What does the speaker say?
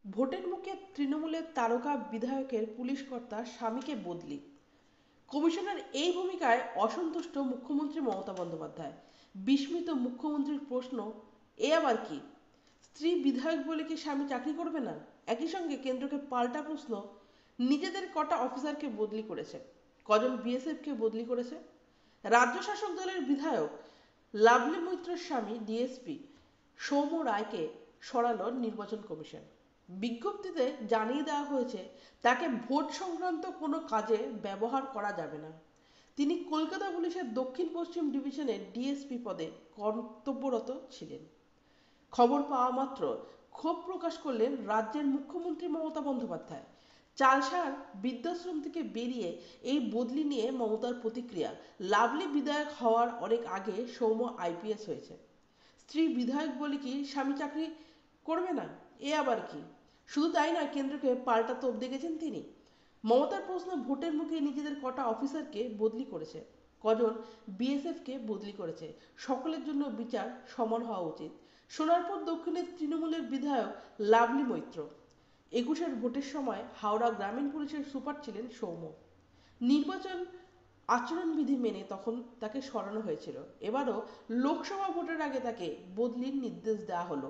ভোটের মুখে তৃণমূলের তারকা বিধায়কের পুলিশ কর্তা স্বামীকে বদলি। কমিশনের এই ভূমিকায় অসন্তুষ্ট মুখ্যমন্ত্রী মমতা বন্দ্যোপাধ্যায়। বিস্মিত মুখ্যমন্ত্রীর প্রশ্ন, এ আবার কি? স্ত্রী বিধায়ক বলে কি স্বামী চাকরি করবে না? একই সঙ্গে কেন্দ্রকে পাল্টা প্রশ্ন, নিজেদের কটা অফিসারকে বদলি করেছে, কজন বিএসএফকে বদলি করেছে? রাজ্য শাসক দলের বিধায়ক লাভলি মৈত্রের স্বামী ডিএসপি সৌম্য রায়কে সরালো নির্বাচন কমিশন। বিজ্ঞপ্তিতে জানিয়ে দেওয়া হয়েছে তাকে ভোট সংক্রান্ত কোনো কাজে ব্যবহার করা যাবে না। তিনি কলকাতা পুলিশের দক্ষিণ পশ্চিম ডিভিশনের ডিএসপি পদে কর্তব্যরত ছিলেন। খবর পাওয়া মাত্র ক্ষোভ প্রকাশ করলেন রাজ্যের মুখ্যমন্ত্রী মমতা বন্দ্যোপাধ্যায়। চালসার বৃদ্ধাশ্রম থেকে বেরিয়ে এই বদলি নিয়ে মমতার প্রতিক্রিয়া, লাভলি বিধায়ক হওয়ার অনেক আগে সৌম্য আইপিএস হয়েছে। স্ত্রী বিধায়ক বলে কি স্বামী চাকরি করবে না? এ আবার কি? শুধু তাই নয়, কেন্দ্রকে পাল্টা তোপ দেখেছেন তিনি। মমতার প্রশ্ন, ভোটের মুখে নিজেদের কটা অফিসারকে বদলি করেছে, কজন বিএসএফকে বদলি করেছে, সকলের জন্য বিচার সমান হওয়া উচিত। সোনারপুর দক্ষিণের তৃণমূলের বিধায়ক লাভলি মৈত্র। 21-এর ভোটের সময় হাওড়া গ্রামীণ পুলিশের সুপার ছিলেন সৌম্য। নির্বাচন আচরণবিধি মেনে তখন তাকে সরানো হয়েছিল। এবারও লোকসভা ভোটের আগে তাকে বদলির নির্দেশ দেওয়া হলো।